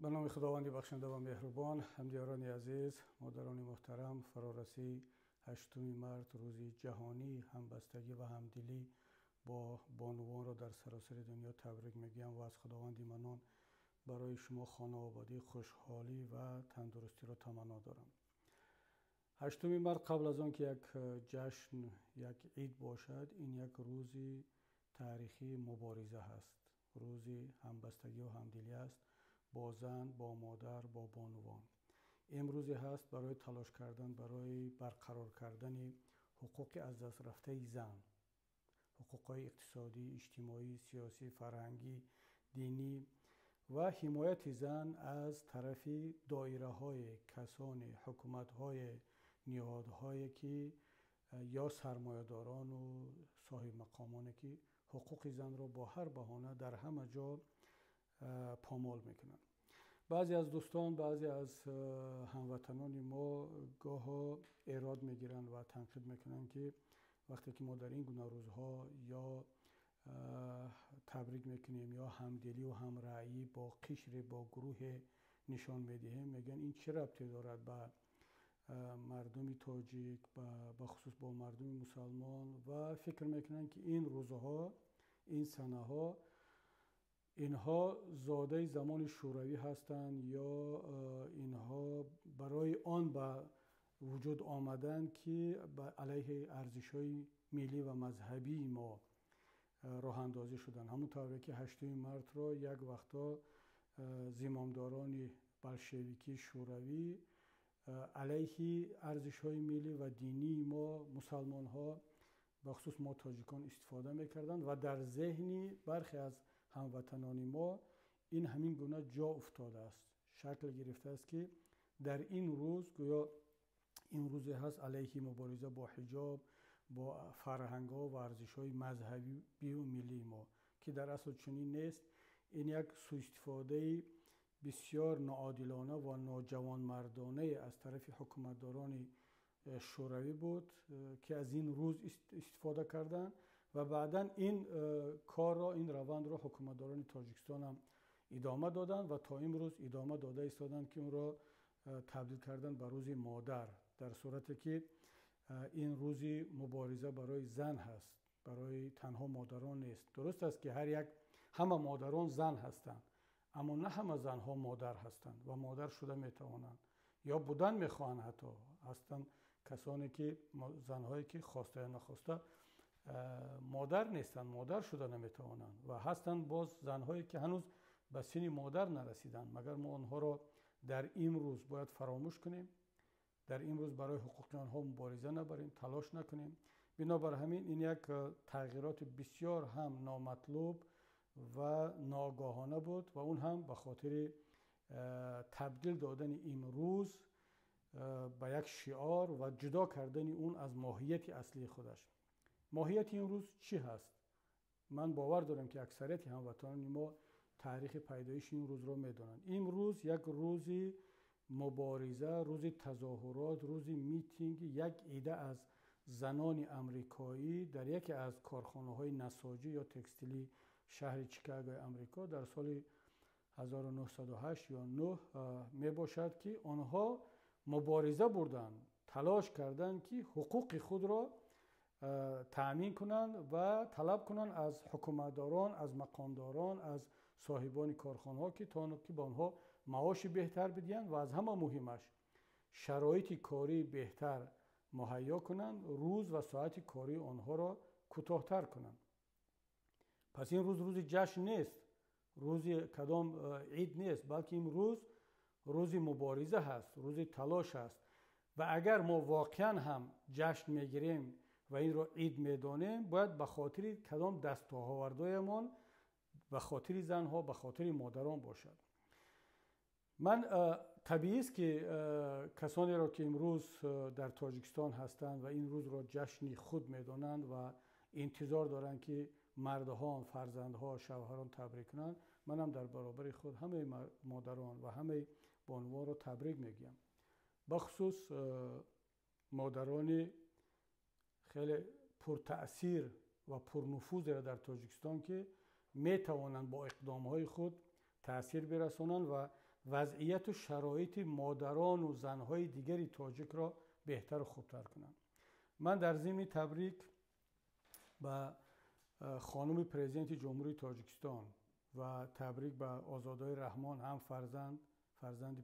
به نام خداوند بخشنده و مهربان. همدیاران عزیز، مادران محترم، فرارسی 8 مارس روز جهانی همبستگی و همدلی با بانوان را در سراسر دنیا تبریک میگم و از خداوند منان برای شما خانه آبادی، خوشحالی و تندرستی را تمنا دارم. 8 مارس قبل از آن که یک جشن، یک عید باشد، این یک روزی تاریخی مبارزه هست، روزی همبستگی و همدلی است با زن، با مادر، با بانوان. امروزی هست برای تلاش کردن، برای برقرار کردن حقوق از دست رفته زن، حقوقهای اقتصادی، اجتماعی، سیاسی، فرهنگی، دینی و حمایت زن از طرف دایره های کسان، حکومت های، نهادهایی که یا سرمایه‌داران و صاحب مقامانی که حقوق زن را با هر بهانه در همه جا پامال میکنن. بعضی از دوستان، بعضی از هموطنان ما گاه ایراد میگیرن و تنقید میکنن که وقتی که ما در این گونه روزها یا تبریک میکنیم یا همدلی و همرأیی با قشر، با گروه نشان میدهیم، میگن این چه ربطی دارد به مردم تاجیک، به خصوص با مردم مسلمان، و فکر میکنن که این روزها، این سنه ها، اینها زاده زمان شوروی هستند یا اینها برای آن به وجود آمدن که علیه ارزش‌های ملی و مذهبی ما راه اندازی شدن. همونطور که 8 مارس را یک وقتا زمامداران بلشویکی شوروی علیه ارزش‌های ملی و دینی ما مسلمان ها، بخصوص ما تاجیکان، استفاده میکردند و در ذهنی برخی از هموطنان ما این همین گونه جا افتاده است، شکل گرفته است که در این روز گویا این روزی هست علیه مبارزه با حجاب، با فرهنگ‌ها و ارزش‌های مذهبی و ملی ما، که در اصل چنین نیست. این یک سوء استفاده بسیار ناعادلانه و ناجوانمردانه از طرف حکومتداران شوروی بود که از این روز استفاده کردند و بعدا این کار را، این روند را حکومتداران تاجیکستان هم ادامه دادند و تا امروز ادامه داده ایستادند که اون را تبدیل کردن به روز مادر، در صورتی که این روز مبارزه برای زن هست، برای تنها مادران نیست. درست است که همه مادران زن هستند، اما نه همه زنها مادر هستند و مادر شده میتوانند یا بودن میخواهند. حتی هستند کسانی که زنهایی که خواسته یا نخواسته مادر نیستند، مادر شده نمیتوانند، و هستند باز زنهایی که هنوز به سن مادر نرسیدند. مگر ما آنها را در این روز باید فراموش کنیم؟ در این روز برای حقوق آنها مبارزه نبریم، تلاش نکنیم؟ بنابر همین این یک تغییرات بسیار هم نامطلوب و ناگاهانه بود و اون هم به خاطر تبدیل دادن این روز به یک شعار و جدا کردن اون از ماهیت اصلی خودش. ماهیت این روز چی هست؟ من باور دارم که اکثریت هموطنان ما تاریخ پیدایش این روز رو میدونن. این روز یک روز مبارزه، روز تظاهرات، روز میتینگ یک عده از زنان امریکایی در یکی از کارخانه‌های نساجی یا تکستیلی شهر چیکاگو امریکا در سال 1908 یا 9 می باشد که آنها مبارزه بردند، تلاش کردند که حقوق خود را تأمین کنند و طلب کنند از حکومتداران، از مقامداران، از صاحبان کارخانه‌ها که تا که به آنها معاش بهتر بدهند و از همه مهمش شرایط کاری بهتر مهیا کنند، روز و ساعت کاری آنها را کوتاه‌تر کنند. پس این روز جشن نیست، روز کدام عید نیست، بلکه این روز مبارزه هست، روز تلاش هست. و اگر ما واقعا هم جشن میگیریم و این رو عید میدانیم، باید به خاطر کدام دستاوردهایمان، به خاطر زنها، به خاطر مادران باشد. من طبیعی است که کسانی را که امروز در تاجیکستان هستند و این روز را جشن خود میدانند و انتظار دارند که مردها، فرزندها، شوهران تبریک کنند، منم در برابر خود همه مادران و همه بانوان را تبریک میگم. بخصوص مادران خیلی پرتأثیر و پرنفوذ در تاجیکستان که میتوانند با اقدامهای خود تأثیر برسانند و وضعیت و شرایط مادران و زنهای دیگری تاجیک را بهتر و خوبتر کنند. من در ضمن تبریک به خانم پرزیدنت جمهوری تاجیکستان و تبریک به آزادای رحمان، هم فرزند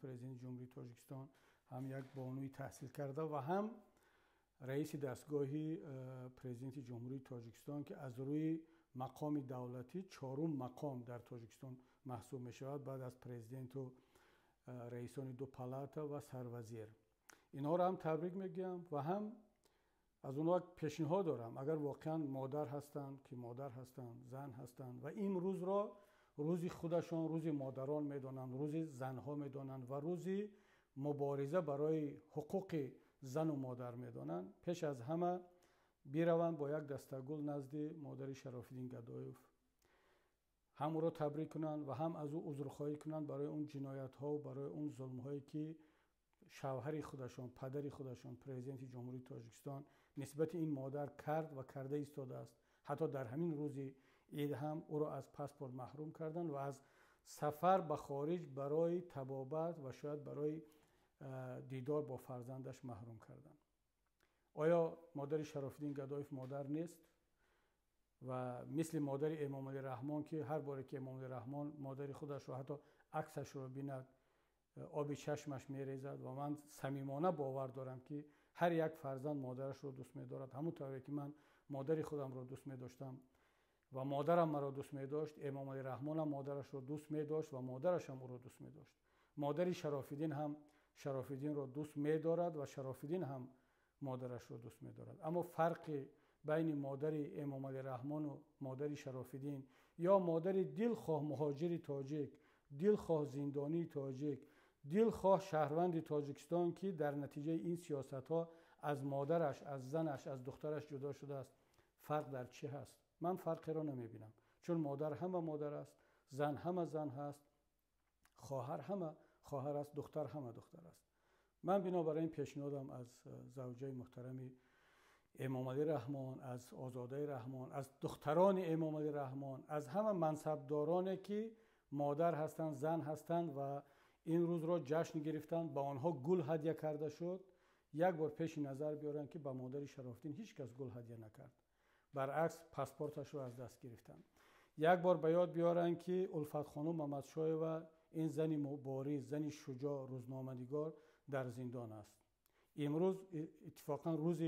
پرزیدنت جمهوری تاجیکستان، هم یک بانوی تحصیل کرده و هم رئیس دستگاهی پرزیدنت جمهوری تاجیکستان که از روی مقام دولتی چهارم مقام در تاجیکستان محسوب می شود بعد از پرزیدنت و رئیسان دو پالاتا و سروزیر. اینها را هم تبریک میگم و هم از اونها پیشنهاد دارم اگر واقعا مادر هستند که مادر هستند، زن هستند و این روز را روزی خودشان، روزی مادران میدانند، روزی زنها میدانند و روزی مبارزه برای حقوق زن و مادر میدانند، پیش از همه بیروند با یک دسته گل نزد مادر شراف‌الدین گدایف، هم او را تبریک کنند و هم از او عذرخواهی کنند برای اون جنایت ها و برای اون ظلم هایی که شوهر خودشان، پدر خودشان، پرزیدنت جمهوری تاجیکستان نسبت این مادر کرد و کرده ایستاده است. حتی در همین روز عید هم او را از پاسپورت محروم کردند و از سفر به خارج برای طبابت و شاید برای دیدار با فرزندش محروم کردند. آیا مادر شراف‌الدین گدایف مادر نیست؟ و مثل مادر امام علی رحمان که هر باره که امام علی رحمان مادر خودش رو حتی عکسش رو بیند آب چشمش میریزد و من صمیمانه باور دارم که هر یک فرزند مادرش رو دوست می‌دارد. همونطوری که من مادر خودم رو دوست می‌داشتم و مادرم مرا دوست می‌داشت، امام علی رحمان هم مادرش رو دوست می‌داشت و مادرش هم او رو دوست می‌داشت. مادر شراف‌الدین هم شراف‌الدین رو دوست می‌دارد و شراف‌الدین هم مادرش رو دوست می‌دارد. اما فرق بین مادر امام علی رحمان و مادر شراف‌الدین یا مادر دلخواه مهاجر تاجیک، دلخواه زندانی تاجیک، دلخواه شهروند تاجیکستان که در نتیجه این سیاست‌ها از مادرش، از زنش، از دخترش جدا شده است، فرق در چه هست؟ من فرقی را نمی‌بینم، چون مادر همه مادر است، زن همه زن هست، خواهر همه خواهر است، دختر همه دختر است. من بنابراین پیشنهادم از زوجه محترم امام علی رحمان، از آزاده رحمان، از دختران امام علی رحمان، از همه منصبدارانی که مادر هستند، زن هستند و این روز را جشن گرفتند، با آنها گل هدیه کرده شد، یک بار پیش نظر بیارن که با مادر شراف‌الدین هیچ کس گل هدیه نکرد، برعکس پاسپورتش رو از دست گرفتند. یک بار به یاد بیارن که الفت خانم محمدشاه و این زن مبارز، زن شجاع، روزنامه‌نگار در زندان است. امروز اتفاقا روز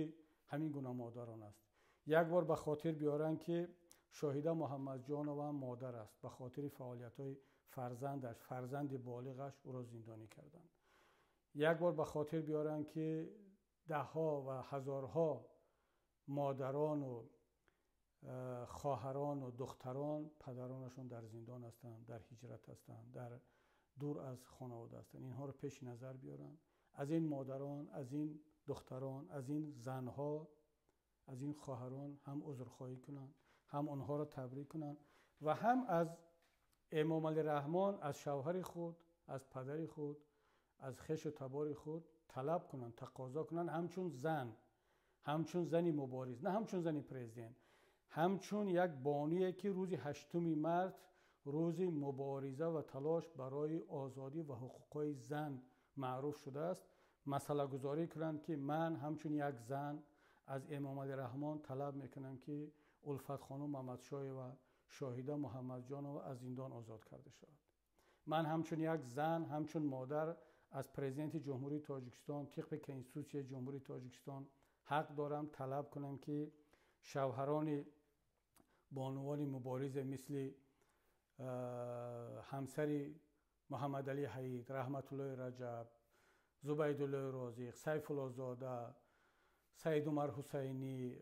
همین گونه مادران است. یک بار به خاطر بیارن که شاهده محمد جانو هم مادر است، به خاطر فعالیت‌های فرزندش، فرزند بالغش او را زندانی کردند. یک بار به خاطر بیارن که ده‌ها و هزارها مادران و خواهران و دختران پدرانشون در زندان هستند، در هجرت هستند، در دور از خانواده هستند. اینها رو پیش نظر بیارن. از این مادران، از این دختران، از این زنها، از این خواهران هم عذرخواهی کنند، هم آنها را تبریک کنند و هم از امام علی رحمان، از شوهر خود، از پدر خود، از خویش و تبار خود طلب کنند، تقاضا کنند همچون زن، همچون زنی مبارز، نه همچون زنی پرزیدنت، همچون یک بانویی که روز 8 مارس روز مبارزه و تلاش برای آزادی و حقوقهای زن معروف شده است، مسئله گذاری کنند که من همچون یک زن از امام علی رحمان طلب میکنم که الفت خانم محمدشاه و شاهده محمد جانو از زندان آزاد کرده شود. من همچون یک زن، همچون مادر از پرزیدنت جمهوری تاجیکستان طبق کنستیتوسیون جمهوری تاجیکستان حق دارم طلب کنم که شوهران بانوان مبارز مثل همسر محمد علی حید، رحمت الله رجب، زبید الله رازق، سیف الله زاده، سید عمر حسینی،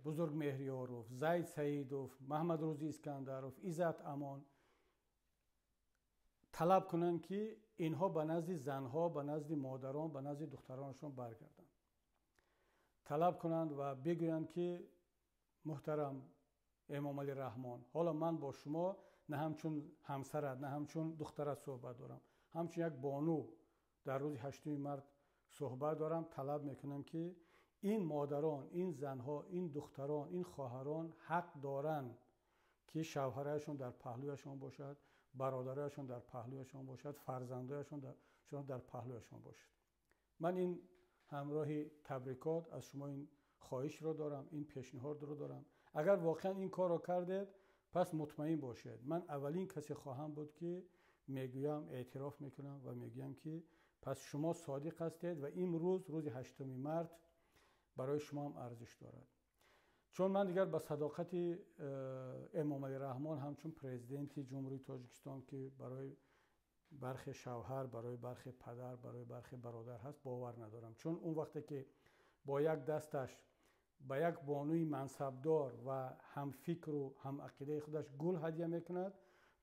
بزرگ مهریاروف، زید سیدوف، محمد روزی اسکندروف، عزت امان طلب کنند که اینها به نزد زنها، به نزد مادران، به نزد دخترانشون برگردند. طلب کنند و بگویند که محترم امام علی رحمان، حالا من با شما نه همچون همسرت، نه همچون دخترت صحبت دارم، همچون یک بانو در روز 8 مارس صحبت دارم. طلب میکنم که این مادران، این زنها، این دختران، این خواهران حق دارند که شوهرشون در پهلویشون باشد برادرایشان در پهلویشان باشد، فرزندایشان در پهلویشان باشد. من این همراهی تبریکات از شما این خواهش رو دارم، این پیشنهاد رو دارم. اگر واقعا این کار رو کردید پس مطمئن باشید من اولین کسی خواهم بود که میگویم، اعتراف میکنم و میگویم که پس شما صادق هستید و این روز 8 مارس برای شما هم ارزش دارد. چون من دیگر به صداقت امام علی رحمان همچون پرزیدنت جمهوری تاجیکستان که برای برخی شوهر، برای برخی پدر، برای برخی برادر هست باور ندارم. چون اون وقتی که با یک دستش به یک بانوی منصبدار و هم فکر و هم عقیده خودش گل هدیه میکند،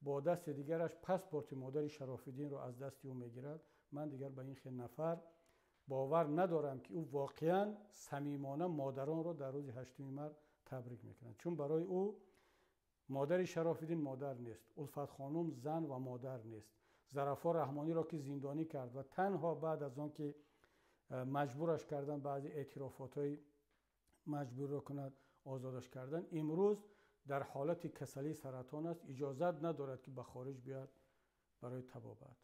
با دست دیگرش پاسپورت مادر شراف‌الدین رو از دست او میگیرد، من دیگر به این خیلی نفر باور ندارم که او واقعا صمیمانه مادران رو در روز 8 مارس تبریک میکند. چون برای او مادر شراف‌الدین مادر نیست، الفت خانم زن و مادر نیست، ظرفا رحمانی را که زندانی کرد و تنها بعد از آن که مجبورش کردن بعضی اعترافات‌های مجبور را کند آزادش کردن، امروز در حالت کسلی سرطان است، اجازت ندارد که به خارج بیاد برای طبابت.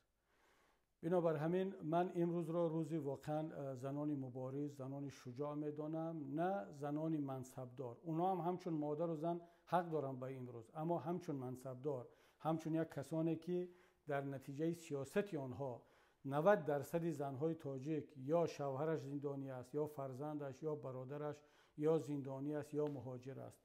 بنابر همین من امروز را روزی واقعا زنان مبارز، زنان شجاع میدانم، نه زنان منصبدار. اونا هم همچون مادر و زن حق دارن به امروز، اما همچون منصبدار، همچون یک کسانی که در نتیجه سیاست آنها 90% زنهای تاجیک یا شوهرش زندانی است، یا فرزندش، یا برادرش یا زندانی است، یا مهاجر است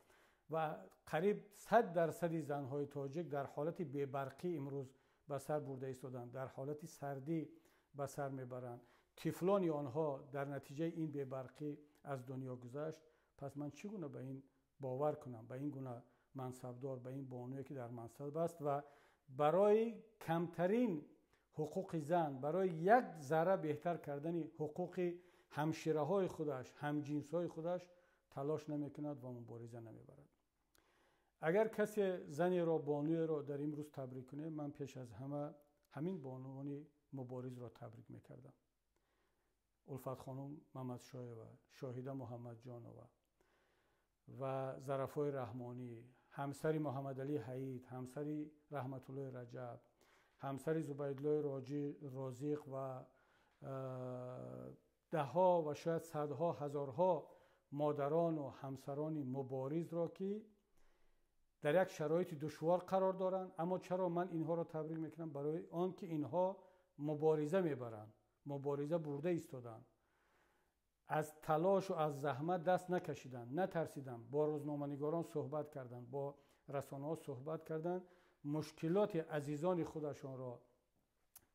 و قریب 100% زنهای تاجیک در حالت بی‌برقی امروز به سر برده ایستادند، در حالت سردی به سر میبرند. طفلان آنها در نتیجه این بی‌برقی از دنیا گذشت. پس من چگونه به این باور کنم، به این گونه منصبدار، به این بانویی که در منصب است و برای کمترین حقوق زن، برای یک ذره بهتر کردن حقوق همشیره های خودش، همجنس های خودش تلاش نمیکند و مبارزه نمیبرد. اگر کسی زنی را، بانوی را در این روز تبریک کنه، من پیش از همه همین بانوان مبارز را تبریک میکردم. الفت خانم محمد شایوه، شاهده محمد جانوه و ظرفای رحمانی، همسری محمد علی حید، همسری رحمت الله رجب، همسری زبیدالله رازق و دهها و شاید صدها هزارها مادران و همسران مبارز را که در یک شرایط دشوار قرار دارند. اما چرا من اینها را تبریک میکنم؟ برای آن که اینها مبارزه میبرند، مبارزه برده ایستادند، از تلاش و از زحمت دست نکشیدند، نترسیدند، با روزنامه‌نگاران صحبت کردند، با رسانه‌ها صحبت کردند، مشکلات عزیزان خودشان را،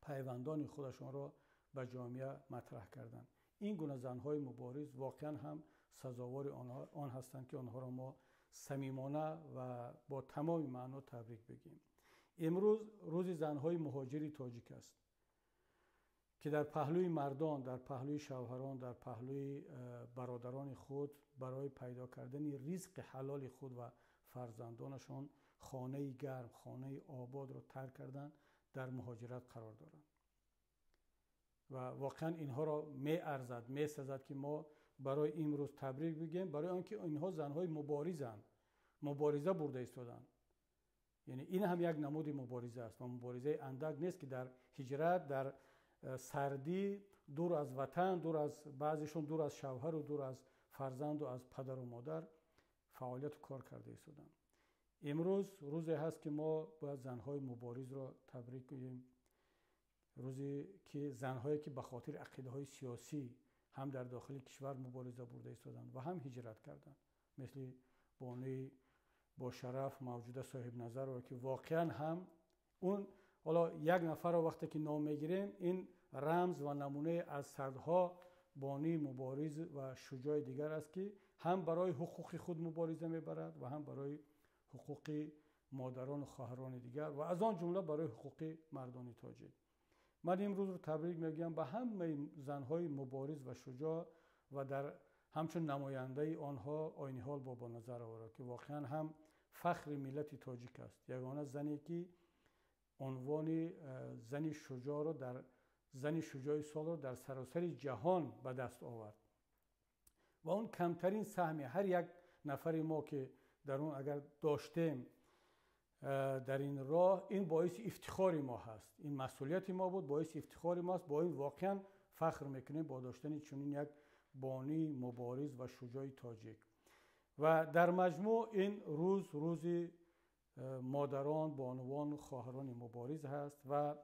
پیوندان خودشان را به جامعه مطرح کردند. این گونه زنهای مبارز واقعا هم سزاوار آن هستند که آنها را ما صمیمانه و با تمام معنا تبریک بگیم. امروز روز زنهای مهاجری تاجیک است که در پهلوی مردان، در پهلوی شوهران، در پهلوی برادران خود برای پیدا کردن رزق حلال خود و فرزندانشان خانه گرم، خانه آباد را ترک کردن، در مهاجرت قرار دارند و واقعا اینها را می ارزد، می سزد که ما برای امروز تبریک بگیم، برای آنکه اینها زنهای مبارزند، مبارزه برده ایستادند. یعنی این هم یک نمود مبارزه است و مبارزه اندک نیست که در هجرت، در سردی، دور از وطن، دور از بعضیشون دور از شوهر و دور از فرزند و از پدر و مادر فعالیت و کار کرده ایستادند. امروز روزی هست که ما باید زنهای مبارز را تبریک گوییم. روزی که زنهایی که به خاطر عقیده‌های سیاسی هم در داخل کشور مبارزه برده ایستادند و هم هجرت کردند، مثل بانوی با شرف موجوده صاحب نظر را که واقعا هم اون، حالا یک نفر را وقتی که نام میگیریم، این رمز و نمونه از صدها بانوی مبارز و شجاع دیگر است که هم برای حقوق خود مبارزه میبرد و هم برای حقوق مادران و خواهران دیگر و از آن جمله برای حقوق مردان تاجیک. من امروز رو تبریک میگم به همه زنهای مبارز و شجاع و در همچون نماینده آنها آینی حال بابا نظر آورد که واقعا هم فخر ملت تاجیک است. یگانه زنی که عنوان زن شجاع رو در زن شجاع سال رو در سراسر جهان به دست آورد و اون کمترین سهم هر یک نفر ما که در اون اگر داشتیم در این راه، این باعث افتخار ما هست. این مسئولیت ما بود، باعث افتخار ما است. با این واقعا فخر میکنیم با داشتن چنین یک بانی مبارز و شجاع تاجیک. و در مجموع این روز مادران، بانوان، خواهران مبارز هست و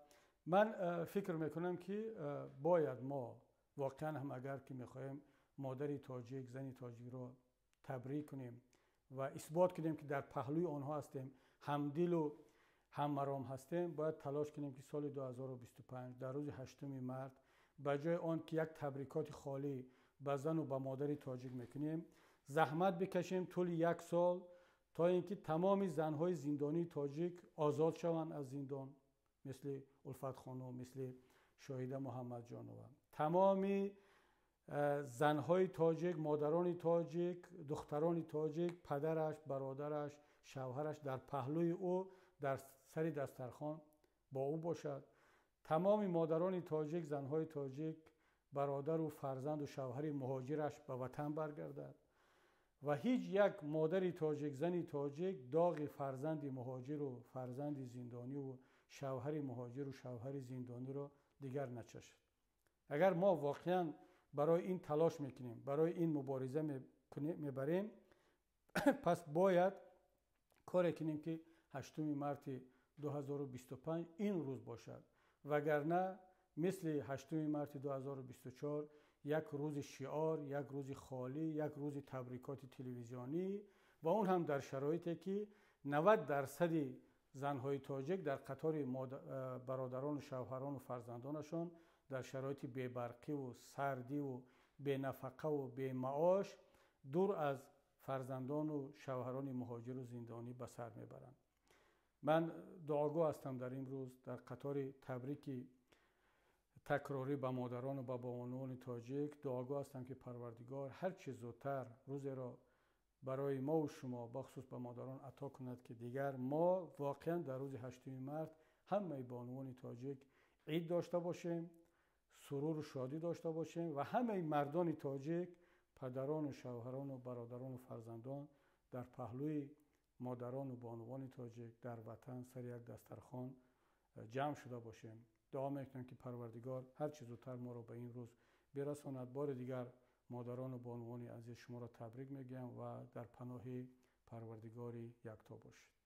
من فکر میکنم که باید ما واقعا هم اگر که میخوایم مادر تاجیک، زن تاجیک را تبریک کنیم و اثبات کنیم که در پهلوی آنها هستیم، همدل و هم مرام هستیم، باید تلاش کنیم که سال 2025 در روز 8 مارت به جای آن که یک تبریکات خالی به زن و به مادر تاجیک میکنیم، زحمت بکشیم طول یک سال تا اینکه تمام زنهای زندانی تاجیک آزاد شوند از زندان، مثل الفت خانم، مثل شاهده محمد جانوه. تمام زنهای تاجیک، مادران تاجیک، دختران تاجیک، پدرش، برادرش، شوهرش در پهلوی او در سر دسترخوان با او باشد. تمام مادران تاجیک، زنهای تاجیک، برادر و فرزند و شوهر مهاجرش به وطن برگردد و هیچ یک مادر تاجیک، زنی تاجیک داغ فرزند مهاجر و فرزند زندانی و شوهر مهاجر و شوهر زندانی را دیگر نچشد. اگر ما واقعا برای این تلاش میکنیم، برای این مبارزه میبریم، پس باید کاری کنیم که 8 مارت 2025 این روز باشد، وگرنه مثل 8 مارت 2024 یک روز شعار، یک روز خالی، یک روز تبریکات تلویزیونی و اون هم در شرایطی که 90% زنهای تاجیک در قطار برادران و شوهران و فرزندانشان در شرایط بی‌برقی و سردی و بی نفقه و بی معاش دور از فرزندان و شوهران مهاجر و زندانی به سر میبرند. من دعاگو هستم در این روز در قطار تبریک تکراری به مادران و به بانوان تاجیک، دعاگو هستم که پروردگار هر چه زودتر روز را برای ما و شما بخصوص به مادران عطا کند که دیگر ما واقعا در روز 8 مارت همه بانوان تاجیک عید داشته باشیم، سرور و شادی داشته باشیم و همه مردان تاجیک، پدران و شوهران و برادران و فرزندان در پهلوی مادران و بانوان تاجیک در وطن سر یک دسترخوان جمع شده باشیم. دعا میکنم که پروردگار هر چه زودتر ما را به این روز برساند. بار دیگر مادران و بانوان عزیز شما را تبریک میگم و در پناه پروردگار یکتا باشید.